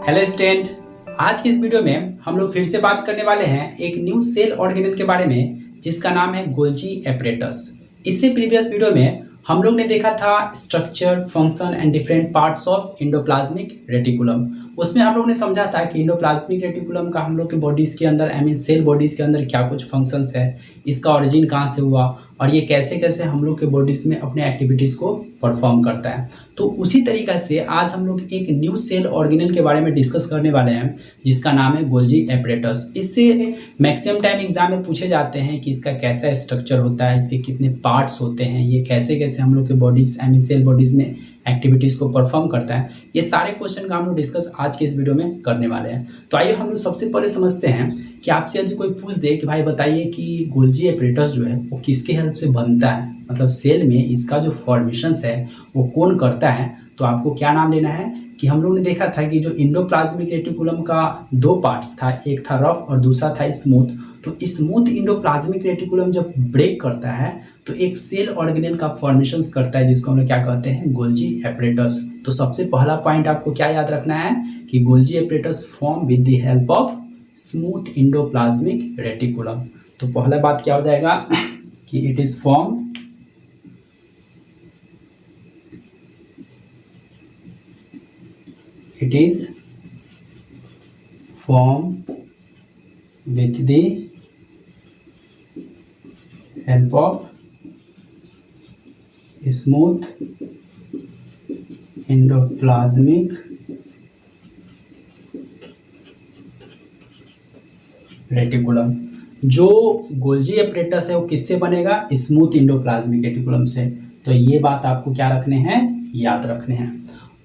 Hello student, आज की इस वीडियो में हम लोग फिर से बात करने वाले हैं एक न्यू सेल ऑर्गेनेल के बारे में जिसका नाम है गोल्जी एपरेटस। इससे प्रीवियस वीडियो में हम लोग ने देखा था structure, function and different parts of endoplasmic reticulum. उसमें हम लोग ने समझा था कि एंडोप्लाज्मिक रेटिकुलम का हम लोग के बॉडीज़ के अंदर सेल बॉडीज़ के अंदर क्या कुछ फंक्शंस है, इसका ओरिजिन कहाँ से हुआ और ये कैसे कैसे हम लोग के बॉडीज़ में अपने एक्टिविटीज़ को परफॉर्म करता है। तो उसी तरीक़ा से आज हम लोग एक न्यू सेल ऑर्गेनेल के बारे में डिस्कस करने वाले हैं जिसका नाम है गोल्जी एपरेटस। इससे मैक्सिमम टाइम एग्जाम में पूछे जाते हैं कि इसका कैसा स्ट्रक्चर होता है, इसके कितने पार्ट्स होते हैं, ये कैसे कैसे हम लोग के बॉडीज़ सेल बॉडीज़ में एक्टिविटीज़ को परफॉर्म करता है। ये सारे क्वेश्चन का हम लोग डिस्कस आज के इस वीडियो में करने वाले हैं। तो आइए हम लोग सबसे पहले समझते हैं कि आपसे यदि कोई पूछ दे कि भाई बताइए कि गोल्जी एपरेटस जो है वो किसके हेल्प से बनता है, मतलब सेल में इसका जो फॉर्मेशंस है वो कौन करता है, तो आपको क्या नाम लेना है कि हम लोग ने देखा था कि जो एंडोप्लाज्मिक रेटिकुलम का दो पार्ट्स था, एक था रफ और दूसरा था स्मूथ। तो स्मूथ एंडोप्लाज्मिक रेटिकुलम जब ब्रेक करता है तो एक सेल ऑर्गेनेल का फॉर्मेशंस करता है जिसको हम लोग क्या कहते हैं, गोल्जी एपरेटस। तो सबसे पहला पॉइंट आपको क्या याद रखना है कि Golgi apparatus form with the help of smooth endoplasmic reticulum. तो पहला बात क्या हो जाएगा कि it is form with the help of smooth endoplasmic reticulum. जो गोल्जी एपरेटस है वो किससे बनेगा, स्मूथ एंडोप्लाज्मिक रेटिकुलम से। तो ये बात आपको क्या रखने हैं, याद रखने हैं।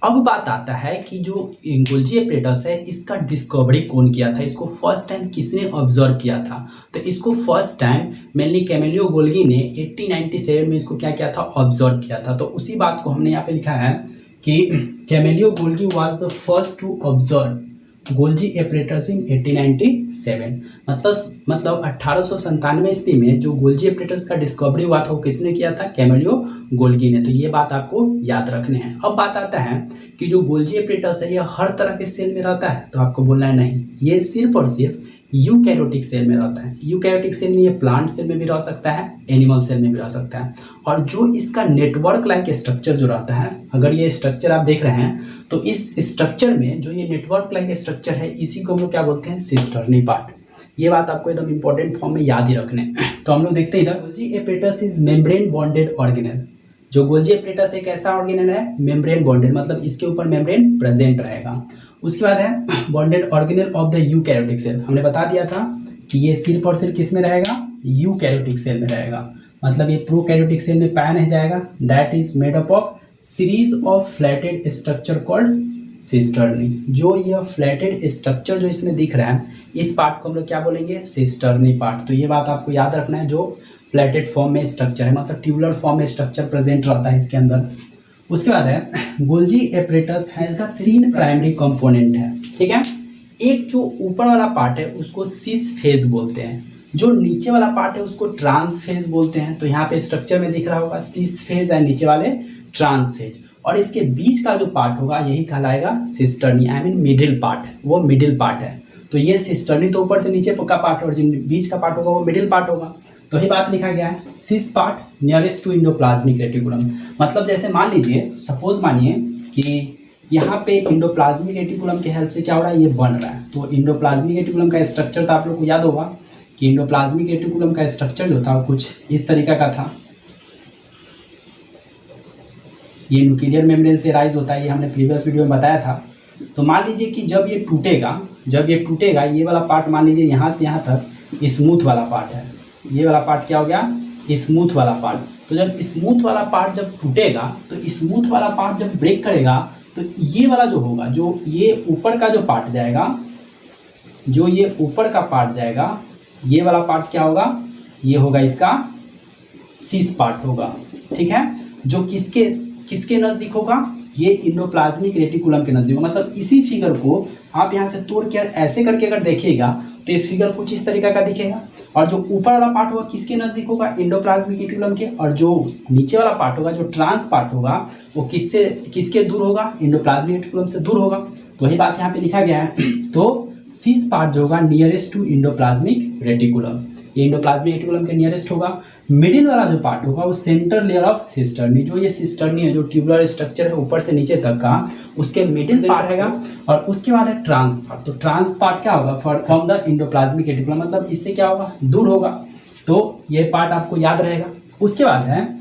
अब बात आता है कि जो गोल्जी एपरेटस है इसका डिस्कवरी कौन किया था, इसको फर्स्ट टाइम किसने ऑब्जर्व किया था। तो इसको फर्स्ट टाइम मेनली कैमेलियो गोल्गी ने 1897 में इसको क्या किया था, ऑब्जर्व किया था। तो उसी बात को हमने यहाँ पे लिखा है कि Camillo Golgi was the first to observe Golgi apparatus in 1897। मतलब 1897 ईस्वी में जो गोल्जी एपरेटस का डिस्कवरी हुआ था वो किसने किया था, कैमेलियो गोल्गी ने। तो ये बात आपको याद रखने हैं। अब बात आता है कि जो गोल्जी एपरेटस है ये हर तरह के सेल में रहता है, तो आपको बोलना है नहीं, ये सिर्फ और सिर्फ यूकैरियोटिक सेल में रहता है। यूकैरियोटिक सेल में ये प्लांट सेल में भी रह सकता है, एनिमल सेल में भी रह सकता है। और जो इसका नेटवर्क लाइक स्ट्रक्चर जो रहता है, अगर ये स्ट्रक्चर आप देख रहे हैं तो इस स्ट्रक्चर में जो ये नेटवर्क लाइक स्ट्रक्चर है इसी को हम लोग क्या बोलते हैं, सिस्टर्नी पार्ट। ये बात आपको एकदम इंपॉर्टेंट फॉर्म में याद ही रखने। तो हम लोग देखते हैं इधर Golgi apparatus is membrane bonded organelle. जो गोल्जी एपरेटस एक ऐसा ऑर्गेनेल है मेम्ब्रेन बॉन्डेड, मतलब इसके ऊपर मेम्ब्रेन प्रेजेंट रहेगा। उसके बाद है bonded organelle of the eukaryotic cell. हमने बता दिया था कि ये सिर्फ और सिर्फ किस में रहेगा, यूकैरियोटिक सेल में रहेगा। मतलब ये प्रोकैरियोटिक सेल में पाया नहीं जाएगा। That is made up of series of flattened structure called cisternae. जो यह फ्लैटेड स्ट्रक्चर जो इसमें दिख रहा है इस पार्ट को हम लोग क्या बोलेंगे, सिस्टर्नी पार्ट। तो ये बात आपको याद रखना है, जो फ्लैटेड फॉर्म में स्ट्रक्चर है, मतलब ट्यूबुलर फॉर्म में स्ट्रक्चर प्रेजेंट रहता है इसके अंदर। उसके बाद है गोल्जी एपरेटस है, इसका 3 प्राइमरी कंपोनेंट है, ठीक है। एक जो ऊपर वाला पार्ट है उसको सिस फेज बोलते हैं, जो नीचे वाला पार्ट है उसको ट्रांस फेज बोलते हैं। तो यहाँ पे स्ट्रक्चर में दिख रहा होगा सिस फेज है, नीचे वाले ट्रांस फेज, और इसके बीच का जो पार्ट होगा यही कहलाएगा सिस्टर्नी, मिडिल पार्ट, वो मिडिल पार्ट है। तो ये सिस्टर्नी तो ऊपर से नीचे का पार्ट और जो बीच का पार्ट होगा वो मिडिल पार्ट होगा। तो ही बात लिखा गया है cis part nearest to endoplasmic reticulum. मतलब जैसे मान लीजिए, सपोज मानिए कि यहाँ पे एंडोप्लाज्मिक रेटिकुलम के हेल्प से क्या हो रहा है, ये बन रहा है। तो एंडोप्लाज्मिक रेटिकुलम का स्ट्रक्चर तो आप लोग को याद होगा कि एंडोप्लाज्मिक रेटिकुलम का स्ट्रक्चर जो था वो कुछ इस तरीका का था। ये न्यूक्लियर मेम्ब्रेन से राइज होता है, ये हमने प्रीवियस वीडियो में बताया था। तो मान लीजिए कि जब ये टूटेगा ये वाला पार्ट मान लीजिए यहाँ से यहाँ तक स्मूथ वाला पार्ट है, ये वाला पार्ट क्या हो गया, स्मूथ वाला पार्ट। तो जब स्मूथ वाला पार्ट जब टूटेगा तो स्मूथ वाला पार्ट जब ब्रेक करेगा तो ये वाला जो होगा, जो ये ऊपर का जो पार्ट जाएगा, जो ये ऊपर का पार्ट जाएगा, ये वाला पार्ट क्या होगा, ये होगा इसका सिस पार्ट होगा, ठीक है। जो किसके नज़दीक होगा, ये एंडोप्लाज्मिक रेटिकुलम के नज़दीक होगा। मतलब इसी फिगर को आप यहाँ से तोड़ के ऐसे करके अगर देखिएगा तो ये फिगर कुछ इस तरीका का दिखेगा। और जो ऊपर वाला पार्ट होगा किसके नज़दीक होगा, एंडोप्लाज्मिक रेटिकुलम के, और जो नीचे वाला पार्ट होगा, जो ट्रांस पार्ट होगा, वो किसके दूर होगा, एंडोप्लाज्मिक रेटिकुलम से दूर होगा। तो वही बात यहाँ पे लिखा गया है। तो सिस पार्ट जो होगा नियरेस्ट टू इंडोप्लाज्मिक रेटिकुलम, ये इंडोप्लाज्मिक रेटिकुलम के नियरेस्ट होगा। मिडिल वाला जो पार्ट होगा वो सेंटर लेयर ऑफ सिस्टर्नी, जो ये सिस्टर्नी है, जो ट्यूबुलर स्ट्रक्चर है ऊपर से नीचे तक का, उसके मिडिल पार्ट रहेगा। और उसके बाद है ट्रांस पार्ट। तो ट्रांस पार्ट क्या होगा, फ्रॉम द इंडोप्लाज्मिक रेटिकुलम, मतलब इससे क्या होगा, दूर होगा। तो ये पार्ट आपको याद रहेगा। उसके बाद है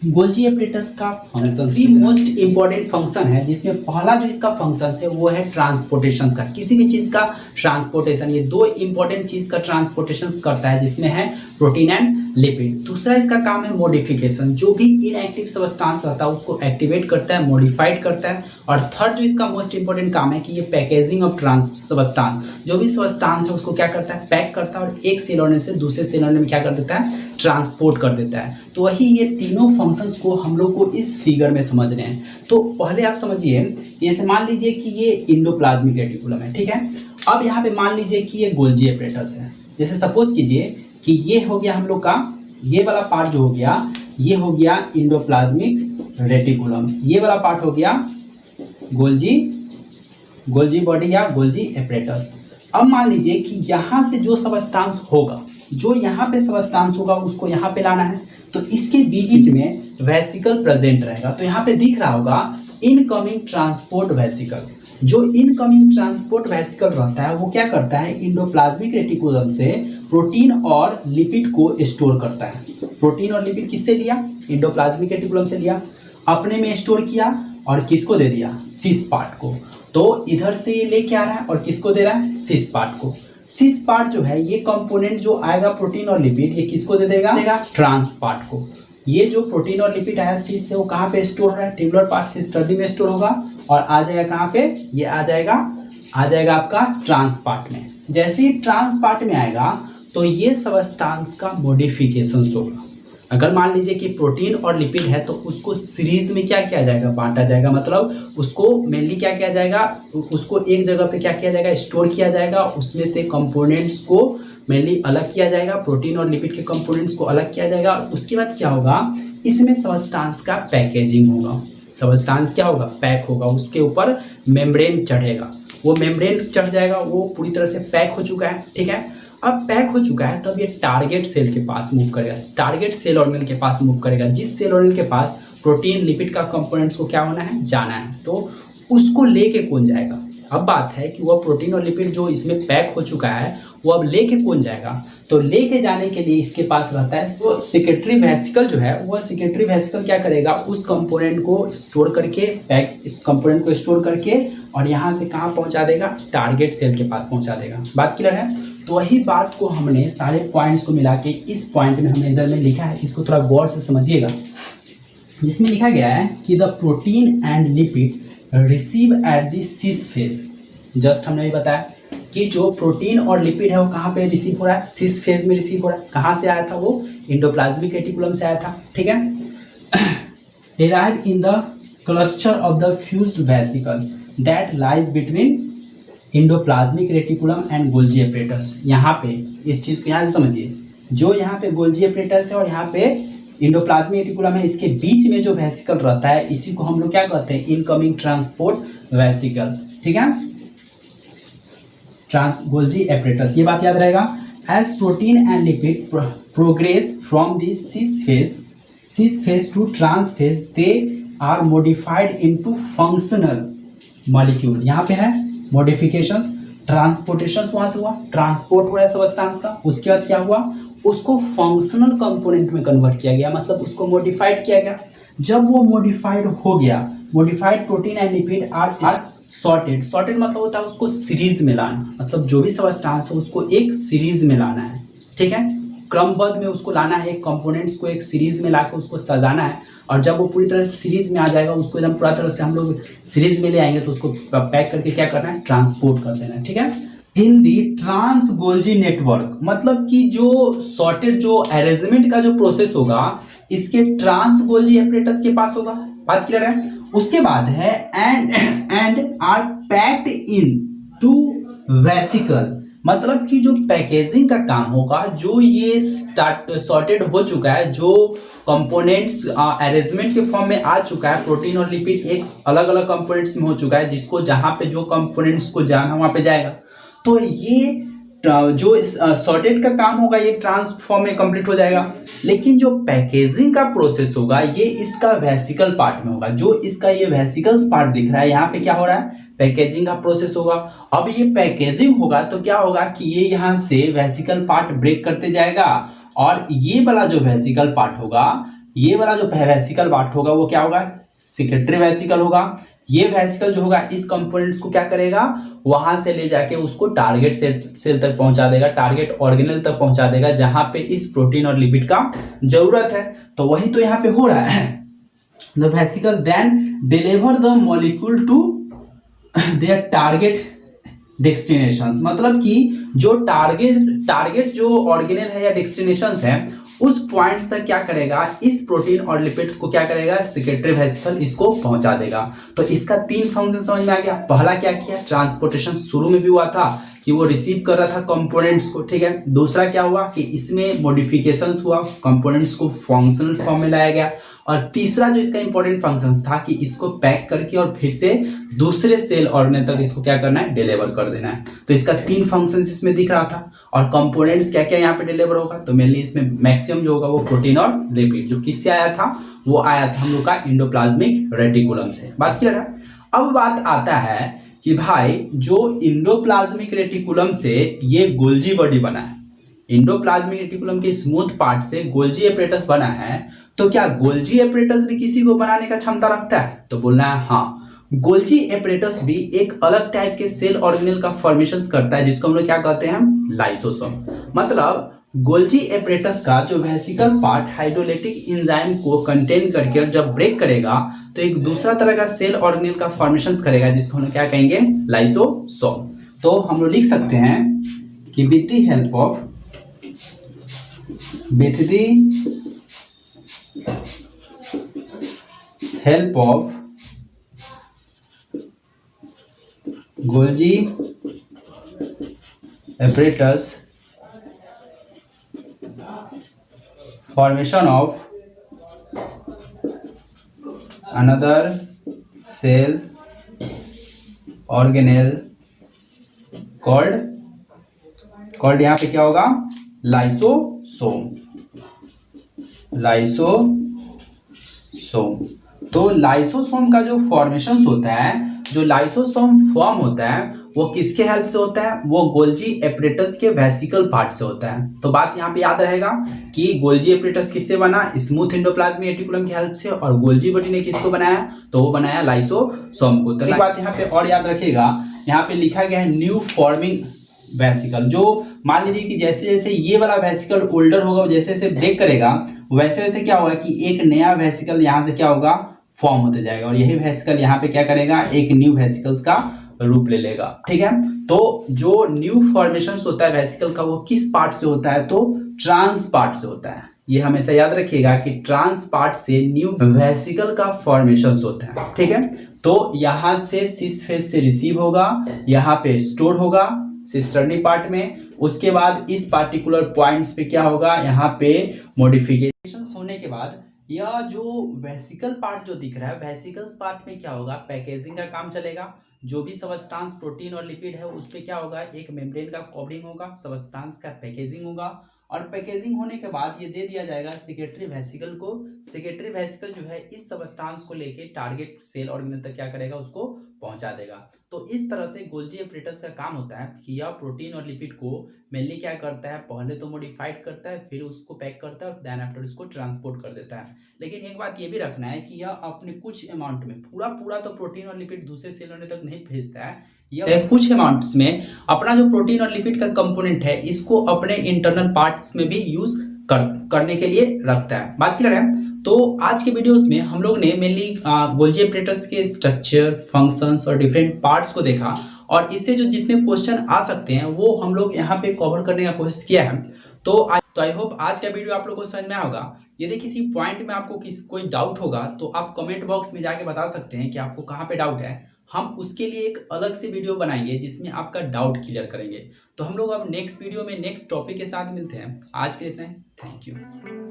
गोल्जी एपरेटस का function, the most important function है, जिसमें पहला जो इसका फंक्शन है वो है ट्रांसपोर्टेशन का, किसी भी चीज़ का ट्रांसपोर्टेशन। ये दो इंपॉर्टेंट चीज़ का ट्रांसपोर्टेशन करता है, जिसमें है प्रोटीन एंड लिपिड। दूसरा इसका काम है मॉडिफिकेशन, जो भी इनएक्टिव सब्सटेंस रहता है उसको एक्टिवेट करता है, मॉडिफाइड करता है। और थर्ड जो इसका मोस्ट इंपॉर्टेंट काम है कि ये पैकेजिंग ऑफ सब्सटेंस, जो भी सब्सटेंस है उसको क्या करता है, पैक करता है और एक सेल ऑर्गेनेल से दूसरे सेल ऑर्गेनेल में क्या कर देता है, ट्रांसपोर्ट कर देता है। तो वही ये तीनों फंक्शंस को हम लोग को इस फिगर में समझने हैं। तो पहले आप समझिए, जैसे मान लीजिए कि ये इंडोप्लाज्मिक रेटिकुलम है, ठीक है। अब यहाँ पे मान लीजिए कि ये गोल्जी एपरेटस है। जैसे सपोज कीजिए कि ये हो गया हम लोग का, ये वाला पार्ट जो हो गया, ये हो गया इंडोप्लाज्मिक रेटिकुलम, ये वाला पार्ट हो गया गोल्जी बॉडी या गोल्जी एपरेटस। अब मान लीजिए कि यहाँ से जो सब्सटेंस होगा, जो यहाँ पे सब्सटेंस होगा उसको यहाँ पे लाना है। तो इसके बीच में वेसिकल प्रेजेंट रहेगा। तो यहाँ पे दिख रहा होगा इनकमिंग ट्रांसपोर्ट वेसिकल। जो इनकमिंग ट्रांसपोर्ट वेसिकल रहता है वो क्या करता है, इंडोप्लाज्मिक रेटिकुलम से प्रोटीन और लिपिड को स्टोर करता है। प्रोटीन और लिपिड किससे लिया, इंडोप्लाज्मिक रेटिकुलम से लिया, अपने में स्टोर किया और किसको दे दिया, सिस पार्ट को। तो इधर से ये लेके आ रहा है और किसको दे रहा है, सिस पार्ट को। सिस पार्ट जो है ये कंपोनेंट जो आएगा प्रोटीन और लिपिड, ये किसको दे देगा, ट्रांस पार्ट को। ये जो प्रोटीन और लिपिड आया सिस से, वो कहाँ पे स्टोर हो रहा है, ट्यूबुलर पार्ट सिस्टर्नी में स्टोर होगा और आ जाएगा कहाँ पे, ये आ जाएगा आपका ट्रांस पार्ट में। जैसे ही ट्रांस पार्ट में आएगा तो ये सब्सटेंस का मॉडिफिकेशन होगा। अगर मान लीजिए कि प्रोटीन और लिपिड है तो उसको सीरीज में क्या किया जाएगा, बांटा जाएगा। मतलब उसको मेनली क्या किया जाएगा, उसको एक जगह पे क्या किया जाएगा, स्टोर किया जाएगा। उसमें से कंपोनेंट्स को मेनली अलग किया जाएगा, प्रोटीन और लिपिड के कंपोनेंट्स को अलग किया जाएगा। और उसके बाद क्या होगा, इसमें सब्सटेंस का पैकेजिंग होगा। सब्सटेंस क्या होगा, पैक होगा, उसके ऊपर मेम्ब्रेन चढ़ेगा। वो मेम्ब्रेन चढ़ जाएगा, वो पूरी तरह से पैक हो चुका है, ठीक है। अब पैक हो चुका है तब ये टारगेट सेल के पास मूव करेगा, टारगेट सेल ऑर्गेनेल के पास मूव करेगा। जिस सेल ऑर्गेनेल के पास प्रोटीन लिपिड का कंपोनेंट्स को क्या होना है, जाना है, तो उसको लेके कौन जाएगा। अब बात है कि वह प्रोटीन और लिपिड जो इसमें पैक हो चुका है वो अब लेके कौन जाएगा। तो लेके जाने के लिए इसके पास रहता है वो सेक्रेटरी वेसिकल जो है, वह सेक्रेटरी वेसिकल क्या करेगा, उस कंपोनेंट को स्टोर करके, पैक इस कंपोनेंट को स्टोर करके और यहाँ से कहाँ पहुँचा देगा, टारगेट सेल के पास पहुँचा देगा। बात क्लियर है। तो वही बात को हमने सारे पॉइंट्स को मिला के इस पॉइंट में हमने इधर में लिखा है, इसको थोड़ा गौर से समझिएगा। जिसमें लिखा गया है कि the protein and lipid receive at the cis phase. Just हमने भी बताया कि जो प्रोटीन और लिपिड है वो कहाँ पे रिसीव हो रहा है, सिस फेज में रिसीव हो रहा है। कहाँ से आया था वो, इंडोप्लाज्मिक रेटिकुलम से आया था, ठीक है। Derive in the cluster of the fused vesicle that lies between endoplasmic reticulum and Golgi apparatus. यहाँ पे इस चीज़ को यहाँ से समझिए, जो यहाँ पे गोल्जी एपरेटस है और यहाँ पे इंडोप्लाज्मिक रेटिकुलम है, इसके बीच में जो वेसिकल रहता है इसी को हम लोग क्या कहते हैं, इनकमिंग ट्रांसपोर्ट वेसिकल, ठीक है, गोल्जी एपरेटस। ये बात याद रहेगा। As protein and lipid progress from the cis face to trans face, they are modified into functional molecule. यहाँ पे है मॉडिफिकेशंस, ट्रांसपोर्टेशन वहाँ से हुआ, ट्रांसपोर्ट हो रहा है सब्सटेंस का। उसके बाद क्या हुआ, उसको फंक्शनल कंपोनेंट में कन्वर्ट किया गया, मतलब उसको मॉडिफाइड किया गया। जब वो मॉडिफाइड हो गया, modified protein and lipid are sorted. Sorted मतलब होता है उसको सीरीज में लाना, मतलब जो भी सब्सटेंस है उसको एक सीरीज में लाना है, ठीक है, क्रमबद्ध में उसको लाना है, एक कंपोनेंट्स को एक सीरीज में लाकर उसको सजाना है। और जब वो पूरी तरह से सीरीज में आ जाएगा, उसको एकदम पूरा तरह से हम लोग सीरीज में ले आएंगे तो उसको पैक करके क्या करना है, ट्रांसपोर्ट कर देना है, ठीक है। इन दी ट्रांस गोल्जी नेटवर्क, मतलब कि जो सॉर्टेड जो अरेंजमेंट का जो प्रोसेस होगा इसके ट्रांस गोल्जी एपरेटस के पास होगा। बात क्लियर है। उसके बाद है and are packed into vesicle मतलब कि जो पैकेजिंग का काम होगा, जो ये सॉर्टेड हो चुका है, जो कंपोनेंट्स अरेंजमेंट के फॉर्म में आ चुका है, प्रोटीन और लिपिड एक अलग अलग कंपोनेंट्स में हो चुका है, जिसको जहाँ पे जो कंपोनेंट्स को जाना वहाँ पे जाएगा, तो ये जो सॉर्टेड का काम होगा ये ट्रांसफॉर्म में कंप्लीट हो जाएगा। लेकिन जो पैकेजिंग का प्रोसेस होगा ये इसका वेसिकल पार्ट में होगा। जो इसका ये वेसिकल्स पार्ट दिख रहा है यहाँ पे क्या हो रहा है, पैकेजिंग का प्रोसेस होगा। अब ये पैकेजिंग होगा तो क्या होगा कि ये यहाँ से वेसिकल पार्ट ब्रेक करते जाएगा, और ये वाला जो वेसिकल पार्ट होगा, ये वाला जो वेसिकल पार्ट होगा वो क्या होगा, सेकेंडरी वेसिकल होगा। ये वेसिकल जो होगा इस कंपोनेंट्स को क्या करेगा, वहां से ले जाके उसको टारगेट सेल तक पहुंचा देगा, टारगेट ऑर्गेनेल तक पहुंचा देगा, जहां पे इस प्रोटीन और लिपिड का जरूरत है। तो वही तो यहाँ पे हो रहा है। The vesicle then deliver the molecule to their target destinations, मतलब कि जो टारगेट जो ऑर्गेनेल है या डेस्टिनेशंस है उस पॉइंट्स तक क्या करेगा, इस प्रोटीन और लिपिड को क्या करेगा, सेक्रेटरी वेसिकल इसको पहुंचा देगा। तो इसका 3 फंक्शन समझ में आ गया। पहला क्या किया, ट्रांसपोर्टेशन शुरू में भी हुआ था कि वो रिसीव कर रहा था कंपोनेंट्स को, ठीक है। दूसरा क्या हुआ कि इसमें मॉडिफिकेशंस हुआ, कंपोनेंट्स को फंक्शनल फॉर्म में लाया गया। और तीसरा जो इसका इंपॉर्टेंट फंक्शन था कि इसको पैक करके और फिर से दूसरे सेल ऑर्गेनेल तक इसको क्या करना है, डिलीवर कर देना है। तो इसका 3 फंक्शंस इसमें दिख रहा था। और कंपोनेंट्स क्या क्या यहाँ पे डिलीवर होगा, तो मेनली इसमें मैक्सिमम जो होगा वो प्रोटीन और लिपिड। जो किससे आया था, वो आया था हम लोग का एंडोप्लाज्मिक रेटिकुलम से। बात क्लियर है। अब बात आता है कि भाई जो एंडोप्लाज्मिक रेटिकुलम से ये गोल्जी बॉडी बना है, एंडोप्लाज्मिक रेटिकुलम के स्मूथ पार्ट से गोल्जी एपरेटस बना है, तो क्या गोल्जी एपरेटस भी किसी को बनाने का क्षमता रखता है, तो बोलना है हाँ। गोल्जी एपरेटस भी एक अलग टाइप के सेल ऑर्गेनेल का फॉर्मेशन करता है, जिसको हम लोग क्या कहते हैं, लाइसोसोम। मतलब गोल्जी एपरेटस का जो वेसिकल पार्ट हाइड्रोलाइटिक एंजाइम को कंटेन करके जब ब्रेक करेगा तो एक दूसरा तरह का सेल ऑर्गेनेल का फॉर्मेशन करेगा, जिसको हम लोग क्या कहेंगे, लाइसोसोम। तो हम लोग लिख सकते हैं कि with the help of Golgi apparatus formation of another cell organelle called यहाँ पे क्या होगा, लाइसोसोम। तो लाइसोसोम का जो फॉर्मेशन होता है, जो लाइसोसोम फॉर्म होता है वो किसके हेल्प से होता है, वो गोल्जी एपरेटस के वेसिकल पार्ट से होता है। तो बात यहाँ पे याद रहेगा कि गोल्जी एपरेटस किससे बना, स्मूथ एंडोप्लाज्मिक रेटिकुलम की हेल्प से, और गोल्जी बॉडी ने किसको बनाया, तो वो बनाया लाइसोसोम को। तो एक बात यहाँ पे और याद रखिएगा, यहाँ पे लिखा गया है न्यू फॉर्मिंग वेसिकल। जो मान लीजिए कि जैसे जैसे ये वाला वेसिकल ओल्डर होगा, जैसे जैसे ब्रेक करेगा वैसे वैसे क्या होगा कि एक नया वेसिकल यहाँ से क्या होगा, फॉर्म होते जाएगा, और यही वेसिकल यहाँ पे क्या करेगा, एक न्यू वेसिकल्स का रूप ले लेगा, ठीक है। तो जो न्यू फॉर्मेशन होता है वेसिकल का वो किस पार्ट से होता है, तो ट्रांस पार्ट से होता है। ये हमेशा याद रखिएगा कि ट्रांस पार्ट से न्यू वेसिकल का फॉर्मेशन होता है, ठीक है। तो यहाँ से सिस फेज से रिसीव होगा, यहाँ पे स्टोर होगा सिस्टर्नी पार्ट में, उसके बाद इस पार्टिकुलर पॉइंट्स पे क्या होगा, यहाँ पे मॉडिफिकेशन होने के बाद यह जो वेसिकल पार्ट जो दिख रहा है, वेसिकल्स पार्ट में क्या होगा, पैकेजिंग का काम चलेगा। जो भी सबस्टांस प्रोटीन और लिपिड है उस पे क्या होगा, एक मेम्ब्रेन का कवरिंग होगा, सबस्टांस का पैकेजिंग होगा, और पैकेजिंग होने के बाद ये दे दिया जाएगा सेक्रेटरी वेसिकल को। सेक्रेटरी वेसिकल जो है इस सबस्टांस को लेके टारगेट सेल ऑर्गेनेल तक क्या करेगा, उसको पहुंचा देगा। तो इस तरह से गोल्जी एपरेटस का काम होता है कि यह प्रोटीन और लिपिड को मेनली क्या करता है, पहले तो मॉडिफाइड करता है, फिर उसको पैक करता है, और देन आफ्टर उसको ट्रांसपोर्ट कर देता है। लेकिन एक बात ये भी रखना है कि यह अपने कुछ अमाउंट में पूरा तो प्रोटीन और लिपिड दूसरे सेल तक नहीं भेजता है, यह कुछ अमाउंट्स में अपना जो प्रोटीन और लिपिड का कंपोनेंट है इसको अपने इंटरनल पार्ट्स में भी यूज करने के लिए रखता है। बात क्लियर है। तो आज के वीडियोस में हम लोग ने मेनली गोल्जी एपरेटस के स्ट्रक्चर, फंक्शंस और डिफरेंट पार्ट्स को देखा, और इससे जो जितने क्वेश्चन आ सकते हैं वो हम लोग यहाँ पे कवर करने का कोशिश किया है। तो आई होप आज का वीडियो आप लोग को समझ में आया होगा। यदि किसी पॉइंट में आपको कोई डाउट होगा तो आप कमेंट बॉक्स में जाके बता सकते हैं कि आपको कहाँ पे डाउट है। हम उसके लिए एक अलग से वीडियो बनाएंगे जिसमें आपका डाउट क्लियर करेंगे। तो हम लोग अब नेक्स्ट वीडियो में नेक्स्ट टॉपिक के साथ मिलते हैं। आज के लिए इतना ही। Thank you.